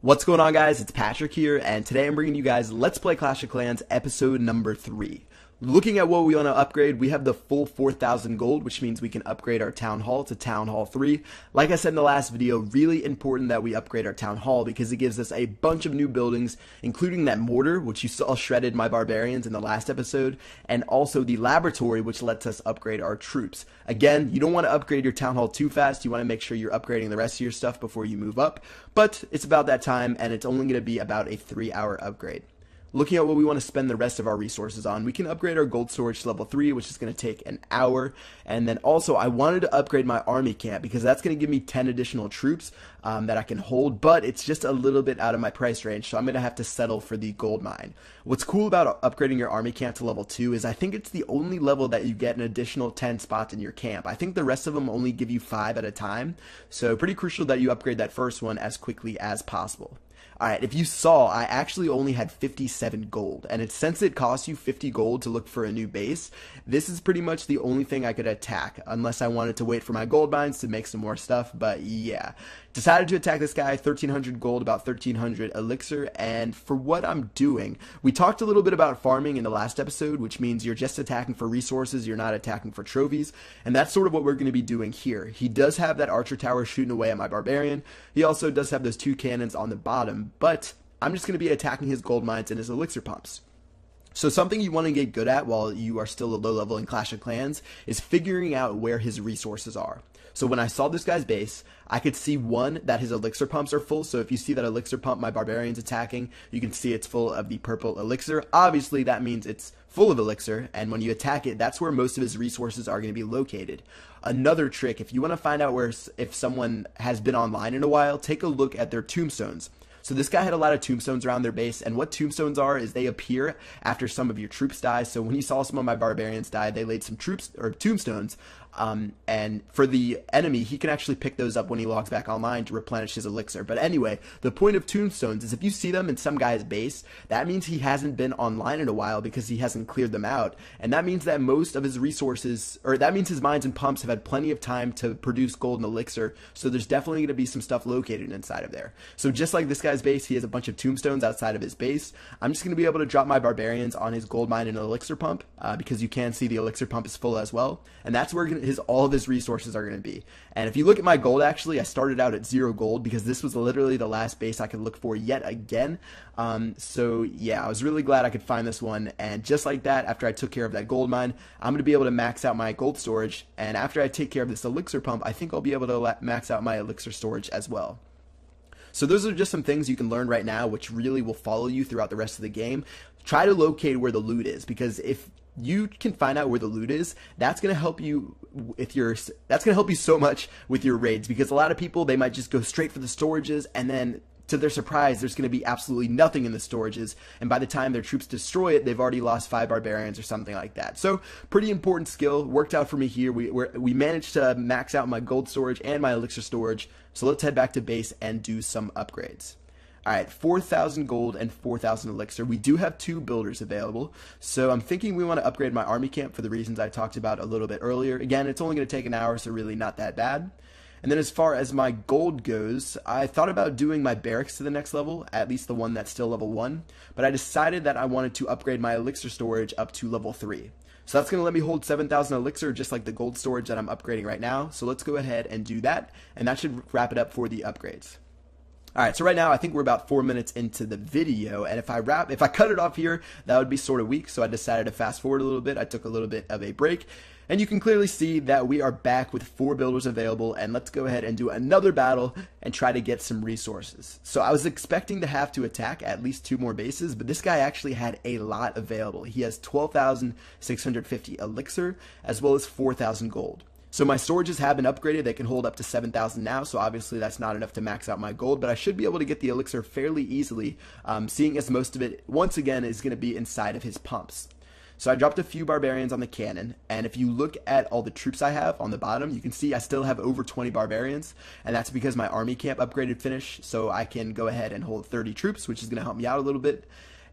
What's going on, guys? It's Patrick here, and today I'm bringing you guys Let's Play Clash of Clans episode number 3. Looking at what we want to upgrade, we have the full 4,000 gold, which means we can upgrade our Town Hall to Town Hall 3. Like I said in the last video, really important that we upgrade our Town Hall because it gives us a bunch of new buildings, including that mortar, which you saw shredded my barbarians in the last episode, and also the laboratory, which lets us upgrade our troops. Again, you don't want to upgrade your Town Hall too fast. You want to make sure you're upgrading the rest of your stuff before you move up, but it's about that time, and it's only going to be about a 3-hour upgrade. Looking at what we want to spend the rest of our resources on, we can upgrade our gold storage to level 3, which is going to take an hour. And then also, I wanted to upgrade my army camp because that's going to give me 10 additional troops that I can hold, but it's just a little bit out of my price range, so I'm going to have to settle for the gold mine. What's cool about upgrading your army camp to level 2 is I think it's the only level that you get an additional 10 spots in your camp. I think the rest of them only give you 5 at a time, so pretty crucial that you upgrade that first one as quickly as possible. Alright, if you saw, I actually only had 57 gold, and since it costs you 50 gold to look for a new base, this is pretty much the only thing I could attack, unless I wanted to wait for my gold mines to make some more stuff, but yeah. Decided to attack this guy, 1,300 gold, about 1,300 elixir, and for what I'm doing, we talked a little bit about farming in the last episode, which means you're just attacking for resources, you're not attacking for trophies, and that's sort of what we're going to be doing here. He does have that archer tower shooting away at my barbarian, he also does have those 2 cannons on the bottom, but I'm just going to be attacking his gold mines and his elixir pumps. So something you want to get good at while you are still a low level in Clash of Clans is figuring out where his resources are. So when I saw this guy's base, I could see one, that his elixir pumps are full. So if you see that elixir pump my barbarian's attacking, you can see it's full of the purple elixir. Obviously that means it's full of elixir, and when you attack it, that's where most of his resources are going to be located. Another trick, if you want to find out if someone has been online in a while, take a look at their tombstones. So this guy had a lot of tombstones around their base, and what tombstones are is they appear after some of your troops die. So when you saw some of my barbarians die, they laid some tombstones, and for the enemy, he can actually pick those up when he logs back online to replenish his elixir. But anyway, the point of tombstones is if you see them in some guy's base, that means he hasn't been online in a while because he hasn't cleared them out, and that means that most of his resources, or that means his mines and pumps have had plenty of time to produce gold and elixir, so there's definitely going to be some stuff located inside of there. So just like this guy's base, he has a bunch of tombstones outside of his base. I'm just going to be able to drop my barbarians on his gold mine and elixir pump, because you can see the elixir pump is full as well, and that's where all of his resources are going to be. And if you look at my gold, actually, I started out at 0 gold because this was literally the last base I could look for yet again. So yeah, I was really glad I could find this one, and just like that, after I took care of that gold mine, I'm going to be able to max out my gold storage, and after I take care of this elixir pump, I think I'll be able to max out my elixir storage as well. So those are just some things you can learn right now, which really will follow you throughout the rest of the game. Try to locate where the loot is, because if you can find out where the loot is, that's going to help you so much with your raids, because a lot of people, they might just go straight for the storages, and then to their surprise, there's going to be absolutely nothing in the storages, and by the time their troops destroy it, they've already lost 5 barbarians or something like that. So pretty important skill, worked out for me here. We managed to max out my gold storage and my elixir storage, so let's head back to base and do some upgrades. Alright, 4,000 gold and 4,000 elixir. We do have 2 builders available, so I'm thinking we want to upgrade my army camp for the reasons I talked about a little bit earlier. Again, it's only going to take an hour, so really not that bad. And then as far as my gold goes, I thought about doing my barracks to the next level, at least the one that's still level 1, but I decided that I wanted to upgrade my elixir storage up to level 3. So that's going to let me hold 7,000 elixir, just like the gold storage that I'm upgrading right now. So let's go ahead and do that, and that should wrap it up for the upgrades. Alright, so right now I think we're about 4 minutes into the video, and if I cut it off here, that would be sort of weak, so I decided to fast forward a little bit. I took a little bit of a break, and you can clearly see that we are back with 4 builders available, and let's go ahead and do another battle and try to get some resources. So I was expecting to have to attack at least 2 more bases, but this guy actually had a lot available. He has 12,650 elixir, as well as 4,000 gold. So my storages have been upgraded. They can hold up to 7,000 now, so obviously that's not enough to max out my gold, but I should be able to get the elixir fairly easily, seeing as most of it, once again, is going to be inside of his pumps. So I dropped a few barbarians on the cannon, and if you look at all the troops I have on the bottom, you can see I still have over 20 barbarians, and that's because my army camp upgraded finished, so I can go ahead and hold 30 troops, which is going to help me out a little bit.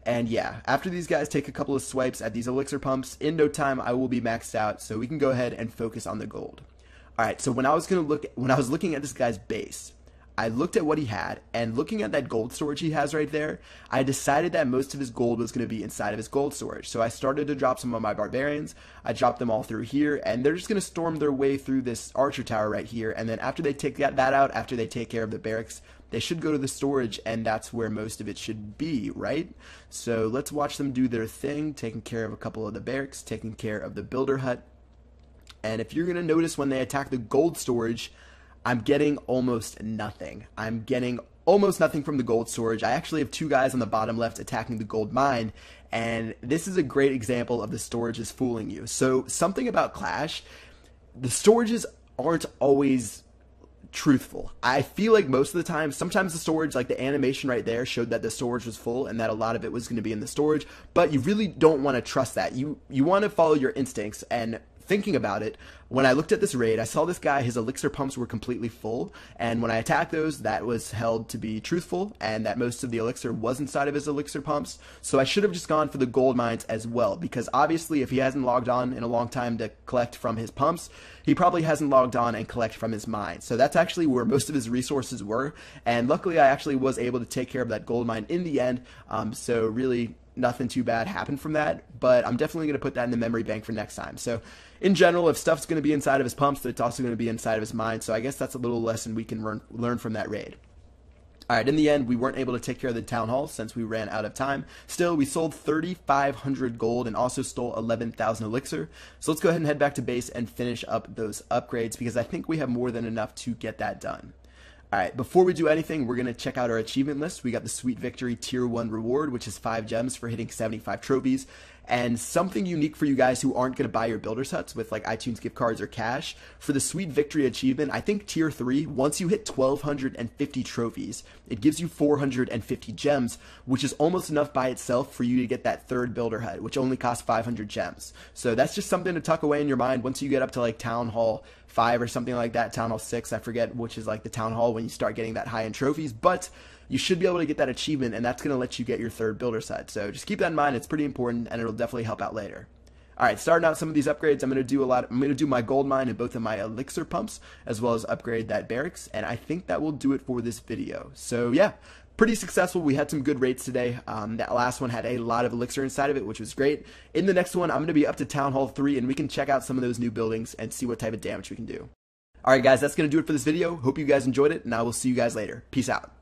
And yeah, after these guys take a couple of swipes at these elixir pumps, in no time I will be maxed out, so we can go ahead and focus on the gold. Alright, so when I was looking at this guy's base, I looked at what he had, and looking at that gold storage he has right there, I decided that most of his gold was going to be inside of his gold storage. So I started to drop some of my barbarians. I dropped them all through here, and they're just going to storm their way through this archer tower right here. And then after they take that out, after they take care of the barracks, they should go to the storage, and that's where most of it should be, right? So let's watch them do their thing, taking care of a couple of the barracks, taking care of the builder hut. And if you're going to notice when they attack the gold storage, I'm getting almost nothing. I'm getting almost nothing from the gold storage. I actually have two guys on the bottom left attacking the gold mine, and this is a great example of the storage is fooling you. So something about Clash, the storages aren't always truthful. I feel like most of the time, sometimes the storage, like the animation right there, showed that the storage was full and that a lot of it was going to be in the storage, but you really don't want to trust that. You want to follow your instincts. And thinking about it, when I looked at this raid, I saw this guy, his elixir pumps were completely full, and when I attacked those, that was held to be truthful, and that most of the elixir was inside of his elixir pumps. So I should have just gone for the gold mines as well, because obviously if he hasn't logged on in a long time to collect from his pumps, he probably hasn't logged on and collect from his mine. So that's actually where most of his resources were, and luckily I actually was able to take care of that gold mine in the end. So really nothing too bad happened from that, but I'm definitely going to put that in the memory bank for next time. So in general, if stuff's going to be inside of his pumps, it's also going to be inside of his mine. So I guess that's a little lesson we can learn from that raid. All right, in the end, we weren't able to take care of the town hall since we ran out of time. Still, we sold 3,500 gold and also stole 11,000 elixir. So let's go ahead and head back to base and finish up those upgrades, because I think we have more than enough to get that done. Alright, before we do anything, we're going to check out our achievement list. We got the Sweet Victory Tier 1 reward, which is 5 gems for hitting 75 trophies. And something unique for you guys who aren't going to buy your builder's huts with like iTunes gift cards or cash. For the Sweet Victory achievement, I think Tier 3, once you hit 1,250 trophies, it gives you 450 gems, which is almost enough by itself for you to get that third builder hut, which only costs 500 gems. So that's just something to tuck away in your mind once you get up to like Town Hall 5 or something like that, Town Hall 6, I forget which is like the Town Hall when you start getting that high-end trophies, but you should be able to get that achievement, and that's going to let you get your third builder's hut. So just keep that in mind. It's pretty important, and it'll definitely help out later. All right, starting out some of these upgrades, I'm going to do my gold mine and both of my elixir pumps, as well as upgrade that barracks, and I think that will do it for this video. So yeah, pretty successful. We had some good raids today. That last one had a lot of elixir inside of it, which was great. In the next one, I'm going to be up to Town Hall 3, and we can check out some of those new buildings and see what type of damage we can do. All right, guys, that's going to do it for this video. Hope you guys enjoyed it, and I will see you guys later. Peace out.